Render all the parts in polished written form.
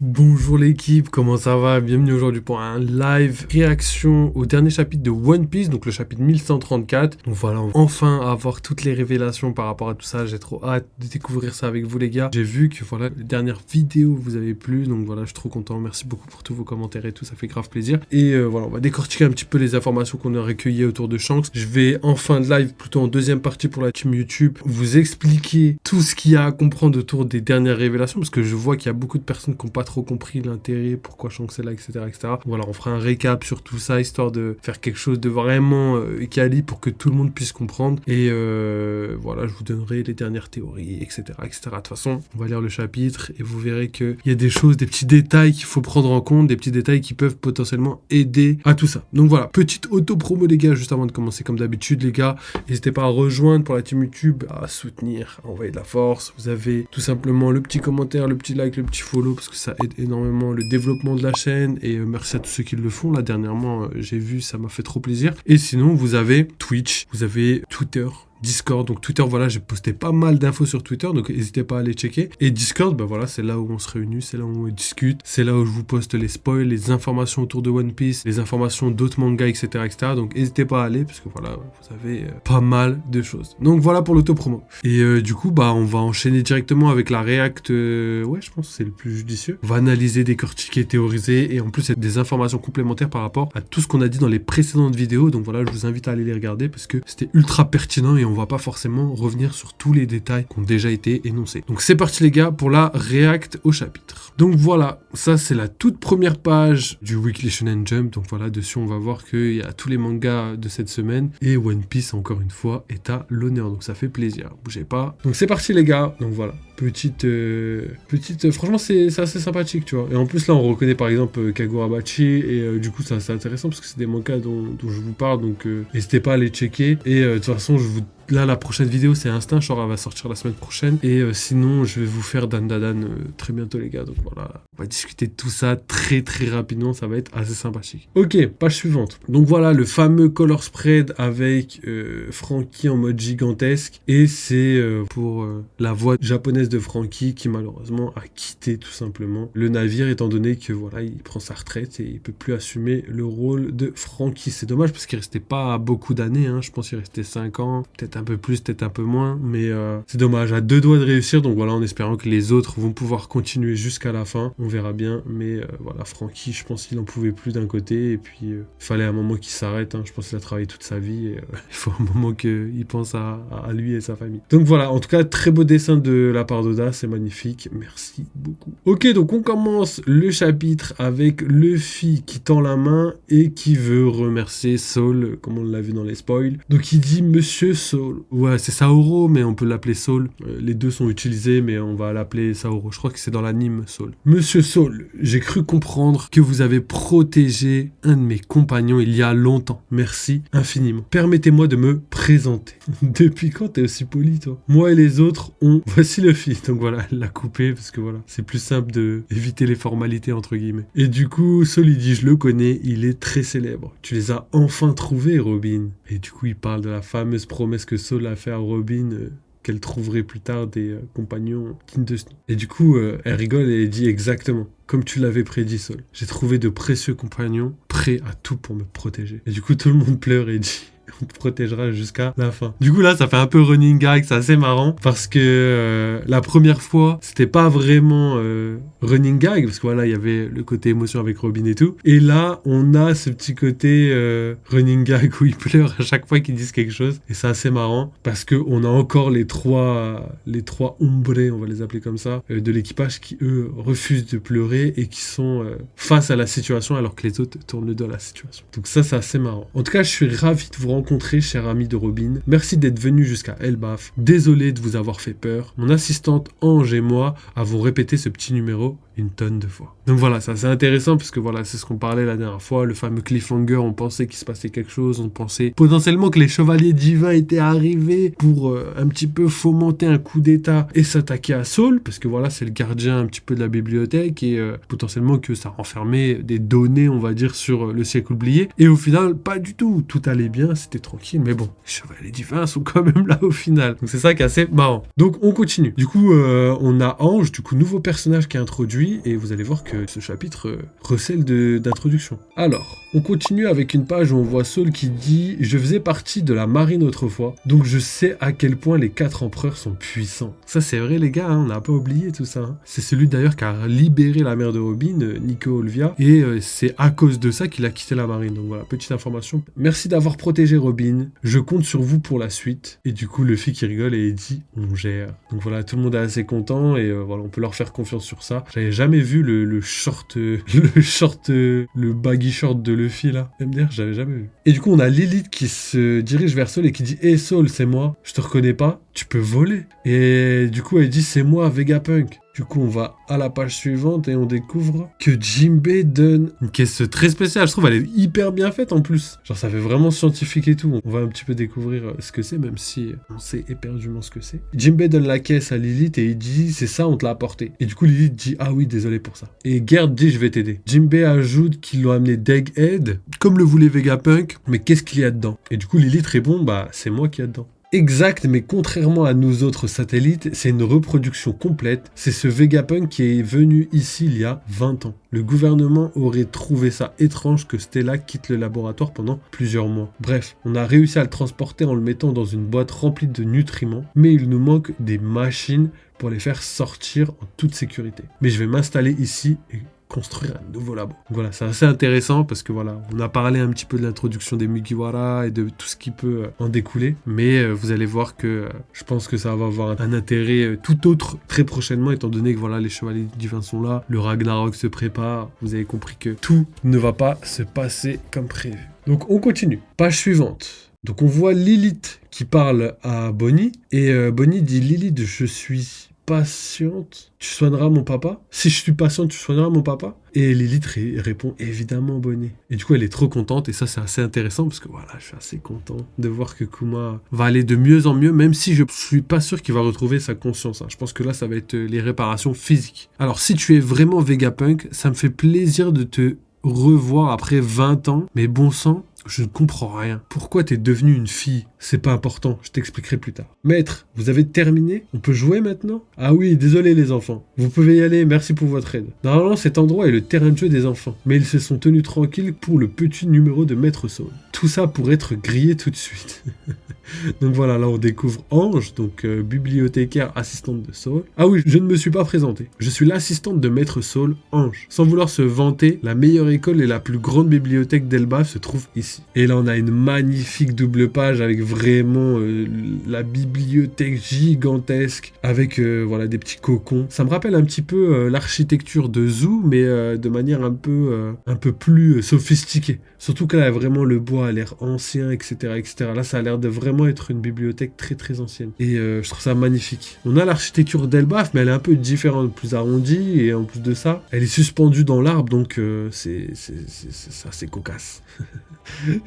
Bonjour l'équipe, comment ça va? Bienvenue aujourd'hui pour un live réaction au dernier chapitre de One Piece, donc le chapitre 1134. Donc voilà, on va enfin avoir toutes les révélations par rapport à tout ça. J'ai trop hâte de découvrir ça avec vous les gars. J'ai vu que voilà, les dernières vidéos vous avez plu, donc voilà, je suis trop content. Merci beaucoup pour tous vos commentaires et tout, ça fait grave plaisir. Et voilà, on va décortiquer un petit peu les informations qu'on a recueillies autour de Shanks. Je vais en fin de live, plutôt en deuxième partie pour la team YouTube, vous expliquer tout ce qu'il y a à comprendre autour des dernières révélations, parce que je vois qu'il y a beaucoup de personnes qui n'ont pas trop compris l'intérêt, pourquoi Shanks est là, etc., etc. Voilà, on fera un récap sur tout ça, histoire de faire quelque chose de vraiment quali pour que tout le monde puisse comprendre. Et voilà, je vous donnerai les dernières théories, etc., etc. De toute façon, on va lire le chapitre et vous verrez qu'il y a des choses, des petits détails qu'il faut prendre en compte, des petits détails qui peuvent potentiellement aider à tout ça. Donc voilà, petite auto-promo les gars, juste avant de commencer comme d'habitude les gars. N'hésitez pas à rejoindre pour la team YouTube, à soutenir, à envoyer de la force. Vous avez tout simplement le petit commentaire, le petit like, le petit follow, parce que ça aide énormément le développement de la chaîne. Et merci à tous ceux qui le font. Là, dernièrement, j'ai vu, ça m'a fait trop plaisir. Et sinon, vous avez Twitch, vous avez Twitter, Discord, donc Twitter, voilà, j'ai posté pas mal d'infos sur Twitter, donc n'hésitez pas à aller checker. Et Discord, bah voilà, c'est là où on se réunit, c'est là où on discute, c'est là où je vous poste les spoils, les informations autour de One Piece, les informations d'autres mangas, etc., etc. Donc n'hésitez pas à aller, parce que voilà, vous avez pas mal de choses. Donc voilà pour l'auto-promo. Et du coup, bah on va enchaîner directement avec la React, ouais, je pense que c'est le plus judicieux. On va analyser, décortiquer, théoriser, et en plus, il y a des informations complémentaires par rapport à tout ce qu'on a dit dans les précédentes vidéos. Donc voilà, je vous invite à aller les regarder, parce que c'était ultra pertinent, et on va pas forcément revenir sur tous les détails qui ont déjà été énoncés. Donc c'est parti les gars pour la React au chapitre. Donc voilà, ça c'est la toute première page du Weekly Shonen Jump. Donc voilà, dessus on va voir qu'il y a tous les mangas de cette semaine et One Piece encore une fois est à l'honneur. Donc ça fait plaisir, bougez pas. Donc c'est parti les gars. Donc voilà, petite, franchement c'est assez sympathique tu vois. Et en plus là on reconnaît par exemple Kagurabachi et du coup ça c'est intéressant parce que c'est des mangas dont je vous parle. Donc n'hésitez pas à les checker. Et de toute façon je vous... Là, la prochaine vidéo, c'est Instinct. Genre, elle va sortir la semaine prochaine. Et sinon, je vais vous faire Dan Dadan très bientôt, les gars. Donc voilà, on va discuter de tout ça très très rapidement. Ça va être assez sympathique. Ok, page suivante. Donc voilà, le fameux color spread avec Franky en mode gigantesque. Et c'est pour la voix japonaise de Franky qui malheureusement a quitté tout simplement le navire, étant donné que voilà, il prend sa retraite et il peut plus assumer le rôle de Franky. C'est dommage parce qu'il restait pas beaucoup d'années. Hein. Je pense qu'il restait 5 ans, peut-être un peu plus, peut-être un peu moins, mais c'est dommage, à 2 doigts de réussir, donc voilà, en espérant que les autres vont pouvoir continuer jusqu'à la fin, on verra bien, mais voilà, Franky, je pense qu'il en pouvait plus d'un côté, et puis il fallait un moment qu'il s'arrête, hein. Je pense qu'il a travaillé toute sa vie, et il faut un moment qu'il pense à lui et sa famille. Donc voilà, en tout cas, très beau dessin de la part d'Oda, c'est magnifique, merci beaucoup. Ok, donc on commence le chapitre avec Luffy qui tend la main et qui veut remercier Saul, comme on l'a vu dans les spoils. Donc il dit Monsieur Saul. Ouais, c'est Saoro, mais on peut l'appeler Saul. Les deux sont utilisés, mais on va l'appeler Saoro. Je crois que c'est dans l'anime Saul. Monsieur Saul, j'ai cru comprendre que vous avez protégé un de mes compagnons il y a longtemps. Merci infiniment. Permettez-moi de me présenter. Depuis quand t'es aussi poli, toi? Moi et les autres, voici le fils. Donc voilà, elle l'a coupé parce que voilà, c'est plus simple de éviter les formalités entre guillemets. Et du coup, Saul il dit, je le connais, il est très célèbre. Tu les as enfin trouvés, Robin. Et du coup, il parle de la fameuse promesse que Saul a fait à Robin, qu'elle trouverait plus tard des compagnons dignes de ce nom. Et du coup, elle rigole et elle dit exactement, comme tu l'avais prédit, Saul. J'ai trouvé de précieux compagnons prêts à tout pour me protéger. Et du coup, tout le monde pleure et dit, on te protégera jusqu'à la fin. Du coup là ça fait un peu running gag, c'est assez marrant parce que la première fois c'était pas vraiment running gag parce que voilà il y avait le côté émotion avec Robin et tout, et là on a ce petit côté running gag où ils pleurent à chaque fois qu'ils disent quelque chose, et c'est assez marrant parce que on a encore les trois hombres, on va les appeler comme ça, de l'équipage qui eux refusent de pleurer et qui sont face à la situation alors que les autres tournent le dos à la situation. Donc ça c'est assez marrant. En tout cas je suis ravi de vous rencontrer, cher ami de Robin. Merci d'être venu jusqu'à Elbaf. Désolé de vous avoir fait peur. Mon assistante Ange et moi avons répété ce petit numéro une tonne de fois. Donc voilà, ça c'est intéressant parce que voilà, c'est ce qu'on parlait la dernière fois, le fameux cliffhanger, on pensait qu'il se passait quelque chose, on pensait potentiellement que les chevaliers divins étaient arrivés pour un petit peu fomenter un coup d'état et s'attaquer à Saul, parce que voilà, c'est le gardien un petit peu de la bibliothèque et potentiellement que ça renfermait des données, on va dire, sur le siècle oublié. Et au final, pas du tout, tout allait bien, c'était tranquille, mais bon, les chevaliers divins sont quand même là au final. Donc c'est ça qui est assez marrant. Donc on continue. Du coup, on a Ange, du coup, nouveau personnage qui est introduit, et vous allez voir que ce chapitre recèle d'introduction. Alors, on continue avec une page où on voit Saul qui dit « Je faisais partie de la marine autrefois, donc je sais à quel point les 4 empereurs sont puissants. » Ça c'est vrai les gars, hein, on n'a pas oublié tout ça. Hein. C'est celui d'ailleurs qui a libéré la mère de Robin, Nico Olvia, et c'est à cause de ça qu'il a quitté la marine. Donc voilà, petite information. Merci d'avoir protégé Robin, je compte sur vous pour la suite. Et du coup, Luffy qui rigole et il dit « On gère ». Donc voilà, tout le monde est assez content et voilà, on peut leur faire confiance sur ça. J'avais jamais vu le short, le baggy short de Luffy là. MDR, j'avais jamais vu. Et du coup, on a Lilith qui se dirige vers Saul et qui dit « Hey Saul, c'est moi, je te reconnais pas, tu peux voler ». Et du coup, elle dit « C'est moi, Vegapunk ». Du coup, on va à la page suivante et on découvre que Jinbei donne une caisse très spéciale. Je trouve elle est hyper bien faite en plus. Genre, ça fait vraiment scientifique et tout. On va un petit peu découvrir ce que c'est, même si on sait éperdument ce que c'est. Jinbei donne la caisse à Lilith et il dit « C'est ça, on te l'a apporté ». Et du coup, Lilith dit « Ah oui, désolé pour ça ». Et Gerd dit « Je vais t'aider ». Jinbei ajoute qu'ils l'ont amené d'Egghead, comme le voulait Vegapunk, mais qu'est-ce qu'il y a dedans? Et du coup, Lilith répond « Bah, c'est moi qui y a dedans ». Exact, mais contrairement à nous autres satellites, c'est une reproduction complète. C'est ce Vegapunk qui est venu ici il y a 20 ans. Le gouvernement aurait trouvé ça étrange que Stella quitte le laboratoire pendant plusieurs mois. Bref, on a réussi à le transporter en le mettant dans une boîte remplie de nutriments, mais il nous manque des machines pour les faire sortir en toute sécurité. Mais je vais m'installer ici et construire un nouveau labo. Donc voilà, c'est assez intéressant parce que voilà, on a parlé un petit peu de l'introduction des Mugiwara et de tout ce qui peut en découler, mais vous allez voir que je pense que ça va avoir un intérêt tout autre très prochainement, étant donné que voilà, les chevaliers divins sont là, le Ragnarok se prépare, vous avez compris que tout ne va pas se passer comme prévu. Donc on continue. Page suivante. Donc on voit Lilith qui parle à Bonnie, et Bonnie dit « Lilith, je suis patiente, tu soigneras mon papa? Si je suis patiente, tu soigneras mon papa ?» Et Lilith répond évidemment Bonnie. Et du coup, elle est trop contente et ça, c'est assez intéressant parce que voilà, je suis assez content de voir que Kuma va aller de mieux en mieux, même si je suis pas sûr qu'il va retrouver sa conscience. Hein. Je pense que là, ça va être les réparations physiques. Alors, si tu es vraiment Vegapunk, ça me fait plaisir de te revoir après 20 ans, mais bon sang, je ne comprends rien. Pourquoi t'es devenue une fille? C'est pas important, je t'expliquerai plus tard. Maître, vous avez terminé? On peut jouer maintenant? Ah oui, désolé les enfants. Vous pouvez y aller, merci pour votre aide. Normalement, cet endroit est le terrain de jeu des enfants, mais ils se sont tenus tranquilles pour le petit numéro de Maître Saul. Tout ça pour être grillé tout de suite. Donc voilà, là on découvre Ange, donc bibliothécaire assistante de Saul. Ah oui, je ne me suis pas présenté. Je suis l'assistante de Maître Saul, Ange. Sans vouloir se vanter, la meilleure école et la plus grande bibliothèque d'Elbaf se trouve ici. Et là on a une magnifique double page avec vraiment la bibliothèque gigantesque, avec voilà des petits cocons. Ça me rappelle un petit peu l'architecture de Zoo, mais de manière un peu plus sophistiquée. Surtout que là vraiment le bois a l'air ancien, etc., etc. Là ça a l'air de vraiment être une bibliothèque très très ancienne. Et je trouve ça magnifique. On a l'architecture d'Elbaf, mais elle est un peu différente, plus arrondie, et en plus de ça, elle est suspendue dans l'arbre, donc c'est assez cocasse.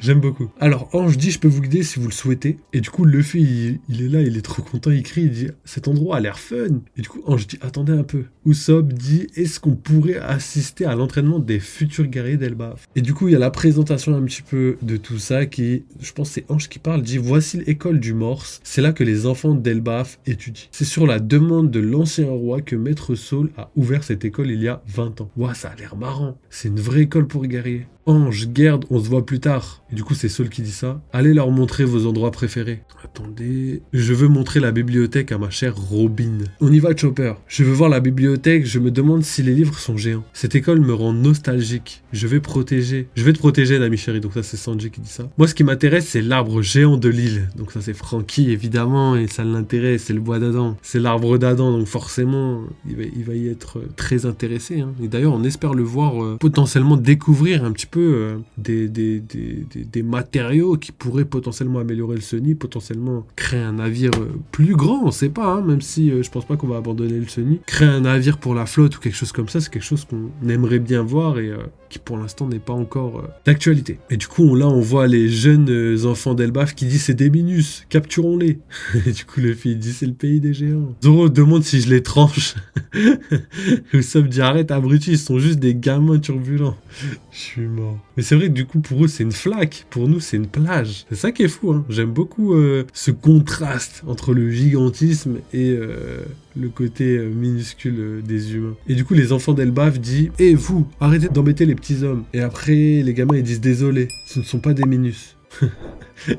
J'aime beaucoup. Alors, Ange dit, je peux vous guider si vous le souhaitez. Et du coup, Luffy, il est là, il est trop content, il crie, il dit, cet endroit a l'air fun. Et du coup, Ange dit, attendez un peu. Usopp dit, est-ce qu'on pourrait assister à l'entraînement des futurs guerriers d'Elbaf? Et du coup, il y a la présentation un petit peu de tout ça qui, je pense c'est Ange qui parle, dit, voici l'école du Morse. C'est là que les enfants d'Elbaf étudient. C'est sur la demande de l'ancien roi que Maître Saul a ouvert cette école il y a 20 ans. Ouah, ça a l'air marrant. C'est une vraie école pour guerriers. Ange, Gerd, on se voit plus tard. Et du coup, c'est Saul qui dit ça. Allez leur montrer vos endroits préférés. Attendez. Je veux montrer la bibliothèque à ma chère Robin. On y va, Chopper. Je veux voir la bibliothèque. Je me demande si les livres sont géants. Cette école me rend nostalgique. Je vais te protéger, Nami chérie. Donc ça, c'est Sanji qui dit ça. Moi, ce qui m'intéresse, c'est l'arbre géant de l'île. Donc ça, c'est Franky, évidemment. Et ça l'intéresse. C'est le bois d'Adam. C'est l'arbre d'Adam. Donc forcément, il va y être très intéressé. Hein. Et d'ailleurs, on espère le voir potentiellement découvrir un petit peu des matériaux qui pourraient potentiellement améliorer le Sunny, potentiellement créer un navire plus grand, on sait pas, hein, même si je pense pas qu'on va abandonner le Sunny. Créer un navire pour la flotte ou quelque chose comme ça, c'est quelque chose qu'on aimerait bien voir et qui pour l'instant n'est pas encore d'actualité. Et du coup, là on voit les jeunes enfants d'Elbaf qui disent c'est des minus, capturons-les. Et du coup, le fils dit c'est le pays des géants. Zoro demande si je les tranche. Usopp dit arrête abruti, ils sont juste des gamins turbulents. Je suis mort. mort. Mais c'est vrai que du coup, pour eux, c'est une flaque. Pour nous, c'est une plage. C'est ça qui est fou, hein. J'aime beaucoup ce contraste entre le gigantisme et le côté minuscule des humains. Et du coup, les enfants d'Elbaf disent « Eh, vous, arrêtez d'embêter les petits hommes. » Et après, les gamins, ils disent « Désolé, ce ne sont pas des minus. »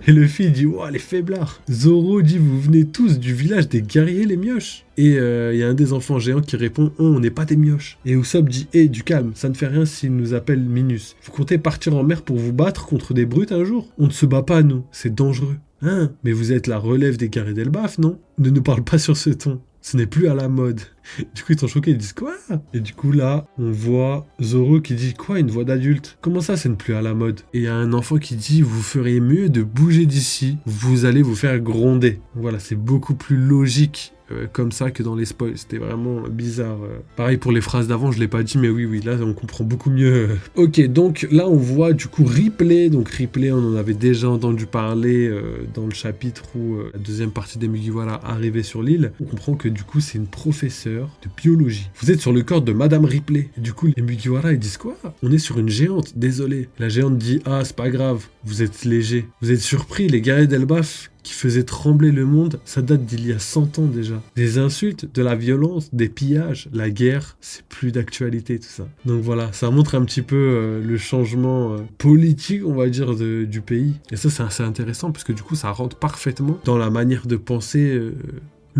Et le fils dit « Ouah, les faiblards !» Zoro dit « Vous venez tous du village des guerriers, les mioches ?» Et il y a un des enfants géants qui répond « Oh, on n'est pas des mioches. » Et Usopp dit « Eh, du calme, ça ne fait rien s'ils nous appellent Minus. Vous comptez partir en mer pour vous battre contre des brutes un jour? On ne se bat pas, nous, c'est dangereux. » Hein? Mais vous êtes la relève des guerriers d'Elbaf, non? Ne nous parle pas sur ce ton. Ce n'est plus à la mode. Du coup, ils sont choqués, ils disent quoi? Et du coup, là, on voit Zoro qui dit quoi? Une voix d'adulte? Comment ça, ce n'est plus à la mode? Et il y a un enfant qui dit vous feriez mieux de bouger d'ici, vous allez vous faire gronder. Voilà, c'est beaucoup plus logique. Comme ça que dans les spoils, c'était vraiment bizarre. Pareil pour les phrases d'avant, je l'ai pas dit, mais oui, là on comprend beaucoup mieux. Ok, donc là on voit du coup Ripley. Donc Ripley, on en avait déjà entendu parler dans le chapitre où la deuxième partie des Mugiwara arrivait sur l'île. On comprend que du coup c'est une professeure de biologie. Vous êtes sur le corps de Madame Ripley. Et du coup les Mugiwara ils disent quoi? On est sur une géante, désolé. La géante dit ah c'est pas grave, vous êtes léger. Vous êtes surpris, les guerriers d'Elbaf qui faisait trembler le monde, ça date d'il y a 100 ans déjà. Des insultes, de la violence, des pillages, la guerre, c'est plus d'actualité tout ça. Donc voilà, ça montre un petit peu le changement politique, on va dire, du pays. Et ça, c'est assez intéressant parce que du coup, ça rentre parfaitement dans la manière de penser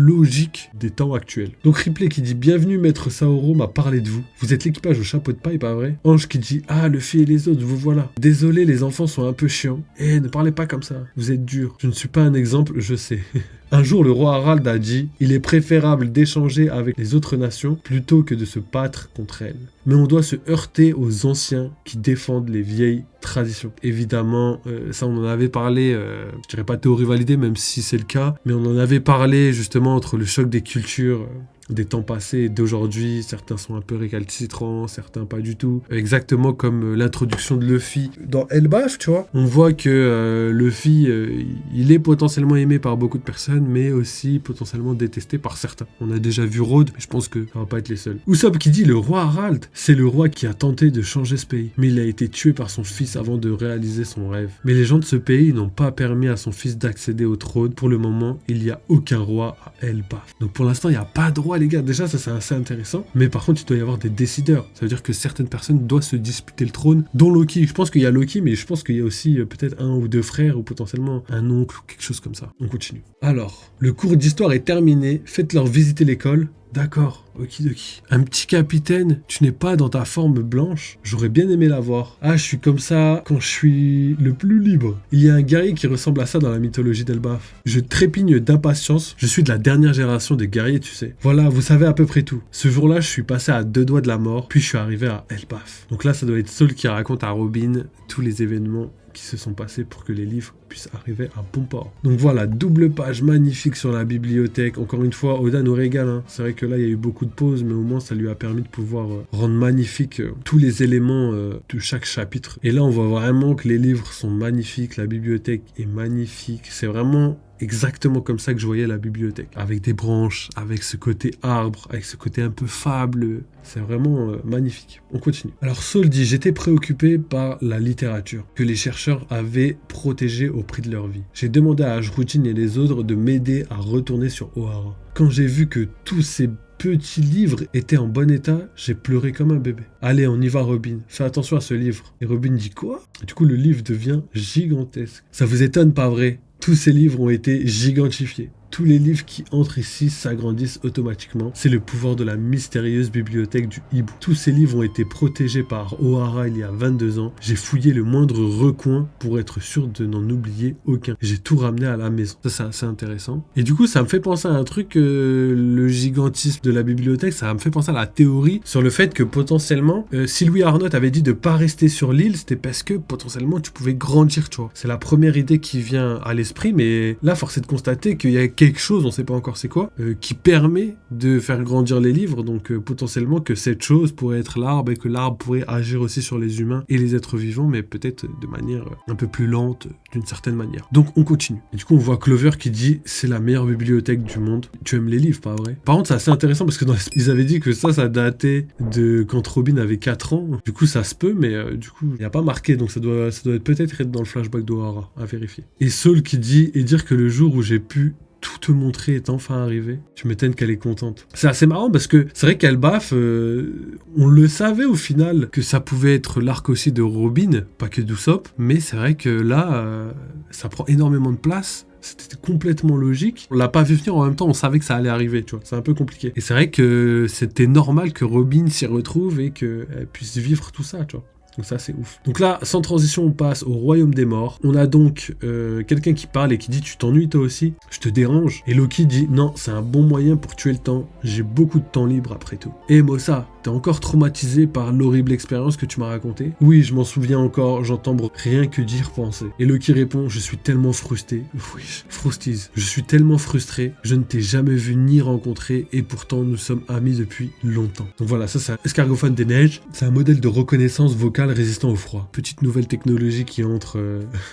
logique des temps actuels. Donc Ripley qui dit « Bienvenue, maître Saoro m'a parlé de vous. Vous êtes l'équipage au chapeau de paille, pas vrai ?» Ange qui dit « Ah, Luffy et les autres, vous voilà. Désolé, les enfants sont un peu chiants. Eh, ne parlez pas comme ça. Vous êtes durs. Je ne suis pas un exemple, je sais. » Un jour, le roi Harald a dit « Il est préférable d'échanger avec les autres nations plutôt que de se battre contre elles. Mais on doit se heurter aux anciens qui défendent les vieilles traditions. » Évidemment, ça on en avait parlé, je dirais pas théorie validée, même si c'est le cas, mais on en avait parlé justement entre le choc des cultures des temps passés et d'aujourd'hui. Certains sont un peu récalcitrants, certains pas du tout. Exactement comme l'introduction de Luffy dans Elbaf, tu vois. On voit que Luffy, il est potentiellement aimé par beaucoup de personnes, mais aussi potentiellement détesté par certains. On a déjà vu Road, mais je pense que ça va pas être les seuls. Usopp qui dit « Le roi Harald, c'est le roi qui a tenté de changer ce pays. Mais il a été tué par son fils avant de réaliser son rêve. Mais les gens de ce pays n'ont pas permis à son fils d'accéder au trône. Pour le moment, il n'y a aucun roi à Elbaf. » Donc pour l'instant, il n'y a pas de roi, les gars. Déjà, ça c'est assez intéressant. Mais par contre, il doit y avoir des décideurs. Ça veut dire que certaines personnes doivent se disputer le trône, dont Loki. Je pense qu'il y a Loki, mais je pense qu'il y a aussi peut-être un ou deux frères, ou potentiellement un oncle, ou quelque chose comme ça. On continue. Alors, le cours d'histoire est terminé. Faites-leur visiter l'école. D'accord, okidoki. Un petit capitaine, tu n'es pas dans ta forme blanche? J'aurais bien aimé la voir. Ah, je suis comme ça quand je suis le plus libre. Il y a un guerrier qui ressemble à ça dans la mythologie d'Elbaf. Je trépigne d'impatience. Je suis de la dernière génération des guerriers, tu sais. Voilà, vous savez à peu près tout. Ce jour-là, je suis passé à 2 doigts de la mort, puis je suis arrivé à Elbaf. Donc là, ça doit être Saul qui raconte à Robin tous les événements qui se sont passés pour que les livres puissent arriver à bon port. Donc voilà, double page magnifique sur la bibliothèque. Encore une fois, Oda nous régale, hein. C'est vrai que là, il y a eu beaucoup de pauses, mais au moins, ça lui a permis de pouvoir rendre magnifique tous les éléments de chaque chapitre. Et là, on voit vraiment que les livres sont magnifiques, la bibliothèque est magnifique. C'est vraiment exactement comme ça que je voyais la bibliothèque. Avec des branches, avec ce côté arbre, avec ce côté un peu fable. C'est vraiment magnifique. On continue. Alors Saul dit « J'étais préoccupé par la littérature que les chercheurs avaient protégée au prix de leur vie. J'ai demandé à Ashrutin et les autres de m'aider à retourner sur Ohara. Quand j'ai vu que tous ces petits livres étaient en bon état, j'ai pleuré comme un bébé. Allez, on y va Robin, fais attention à ce livre. » Et Robin dit « Quoi ?» Et du coup, le livre devient gigantesque. Ça vous étonne, pas vrai? Tous ces livres ont été gigantifiés. Tous les livres qui entrent ici s'agrandissent automatiquement. C'est le pouvoir de la mystérieuse bibliothèque du hibou. Tous ces livres ont été protégés par Ohara il y a 22 ans. J'ai fouillé le moindre recoin pour être sûr de n'en oublier aucun. J'ai tout ramené à la maison. Ça, c'est assez intéressant. Et du coup, ça me fait penser à un truc, le gigantisme de la bibliothèque, ça me fait penser à la théorie sur le fait que potentiellement, si Louis Arnott avait dit de pas rester sur l'île, c'était parce que potentiellement tu pouvais grandir, tu vois. C'est la première idée qui vient à l'esprit, mais là, force est de constater qu'il y a quelque chose, on sait pas encore c'est quoi, qui permet de faire grandir les livres, donc potentiellement que cette chose pourrait être l'arbre et que l'arbre pourrait agir aussi sur les humains et les êtres vivants, mais peut-être de manière un peu plus lente, d'une certaine manière. Donc on continue. Et du coup on voit Clover qui dit c'est la meilleure bibliothèque du monde. Tu aimes les livres, pas vrai? Par contre c'est assez intéressant parce que ils avaient dit que ça datait de quand Robin avait 4 ans. Du coup ça se peut, mais du coup il n'y a pas marqué, donc ça doit être peut-être dans le flashback d'Ohara, à vérifier. Et Saul qui dit et dire que le jour où j'ai pu tout te montrer est enfin arrivé. Tu m'étonnes qu'elle est contente. C'est assez marrant parce que c'est vrai qu'Elbaf, on le savait au final que ça pouvait être l'arc aussi de Robin, pas que d'Usopp, mais c'est vrai que là, ça prend énormément de place. C'était complètement logique. On l'a pas vu venir, en même temps on savait que ça allait arriver, tu vois. C'est un peu compliqué. Et c'est vrai que c'était normal que Robin s'y retrouve et qu'elle puisse vivre tout ça, tu vois. Donc ça c'est ouf. Donc là, sans transition, on passe au royaume des morts. On a donc quelqu'un qui parle et qui dit « Tu t'ennuies toi aussi? Je te dérange ?» Et Loki dit « Non, c'est un bon moyen pour tuer le temps. J'ai beaucoup de temps libre après tout. » Et Mossa, t'es encore traumatisé par l'horrible expérience que tu m'as racontée? Oui, je m'en souviens encore, j'entends rien que dire penser. Et Loki répond « Je suis tellement frustré. » Oui, frustise. Je suis tellement frustré. Je ne t'ai jamais vu ni rencontré et pourtant nous sommes amis depuis longtemps. Donc voilà, ça c'est un escargophone des neiges. C'est un modèle de reconnaissance vocale résistant au froid. Petite nouvelle technologie qui entre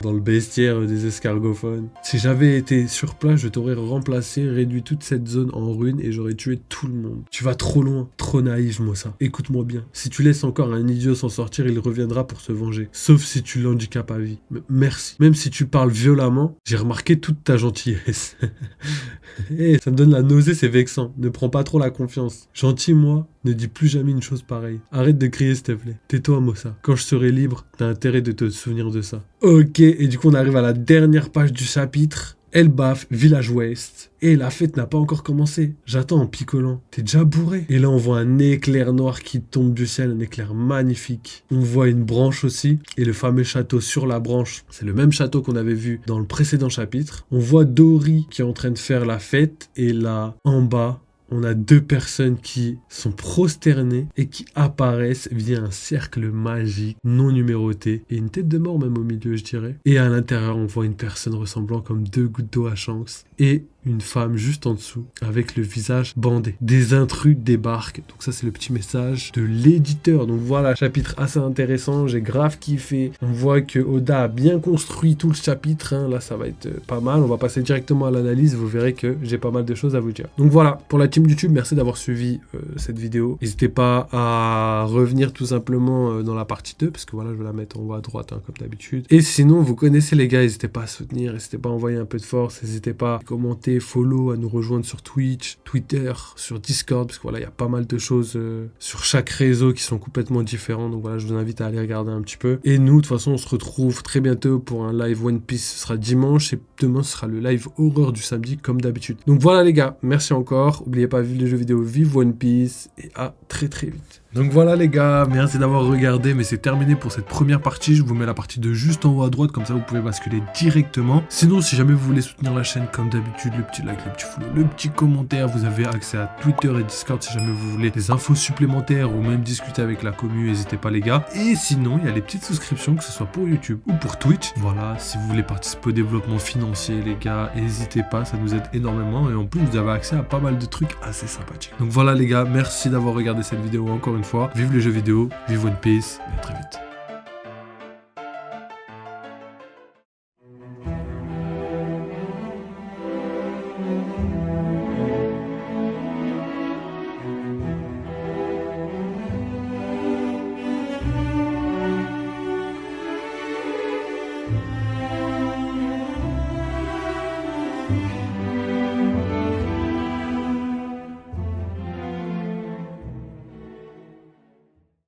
dans le bestiaire des escargophones. Si j'avais été sur place, je t'aurais remplacé, réduit toute cette zone en ruine et j'aurais tué tout le monde. Tu vas trop loin, trop naïf, Mossa. Écoute-moi bien. Si tu laisses encore un idiot s'en sortir, il reviendra pour se venger. Sauf si tu l'handicapes à vie. Merci. Même si tu parles violemment, j'ai remarqué toute ta gentillesse. Hey, ça me donne la nausée, c'est vexant. Ne prends pas trop la confiance. Gentil, moi, ne dis plus jamais une chose pareille. Arrête de crier, s'il te plaît. Tais-toi, Mossa. Quand je serai libre, t'as intérêt de te souvenir de ça. Ok, et du coup, on arrive à la dernière page du chapitre. Elbaf, village ouest. Et la fête n'a pas encore commencé. J'attends en picolant. T'es déjà bourré. Et là, on voit un éclair noir qui tombe du ciel, un éclair magnifique. On voit une branche aussi, et le fameux château sur la branche. C'est le même château qu'on avait vu dans le précédent chapitre. On voit Dory qui est en train de faire la fête, et là, en bas, on a deux personnes qui sont prosternées et qui apparaissent via un cercle magique non numéroté et une tête de mort même au milieu, je dirais. Et à l'intérieur, on voit une personne ressemblant comme 2 gouttes d'eau à Shanks et une femme juste en dessous avec le visage bandé. Des intrus débarquent. Donc ça, c'est le petit message de l'éditeur. Donc voilà, chapitre assez intéressant. J'ai grave kiffé. On voit que Oda a bien construit tout le chapitre. Hein. Là, ça va être pas mal. On va passer directement à l'analyse. Vous verrez que j'ai pas mal de choses à vous dire. Donc voilà, pour la team YouTube, merci d'avoir suivi cette vidéo. N'hésitez pas à revenir tout simplement dans la partie 2, parce que voilà, je vais la mettre en haut à droite, hein, comme d'habitude. Et sinon, vous connaissez les gars, n'hésitez pas à soutenir, n'hésitez pas à envoyer un peu de force, n'hésitez pas à commenter, follow, à nous rejoindre sur Twitch, Twitter, sur Discord, parce que voilà, il y a pas mal de choses sur chaque réseau qui sont complètement différents. Donc voilà, je vous invite à aller regarder un petit peu. Et nous, de toute façon, on se retrouve très bientôt pour un live One Piece. Ce sera dimanche et demain, ce sera le live horreur du samedi, comme d'habitude. Donc voilà les gars, merci encore. N'oubliez pas, vive les jeux vidéo, vive One Piece et à très très vite. Donc voilà les gars, merci d'avoir regardé, mais c'est terminé pour cette première partie. Je vous mets la partie 2 juste en haut à droite, comme ça vous pouvez basculer directement. Sinon, si jamais vous voulez soutenir la chaîne comme d'habitude, le petit like, le petit follow, le petit commentaire, vous avez accès à Twitter et Discord si jamais vous voulez des infos supplémentaires ou même discuter avec la commu, n'hésitez pas les gars. Et sinon, il y a les petites souscriptions, que ce soit pour YouTube ou pour Twitch. Voilà, si vous voulez participer au développement financier les gars, n'hésitez pas, ça nous aide énormément. Et en plus, vous avez accès à pas mal de trucs assez sympathiques. Donc voilà les gars, merci d'avoir regardé cette vidéo encore une fois. Vive les jeux vidéo, vive One Piece, et à très vite.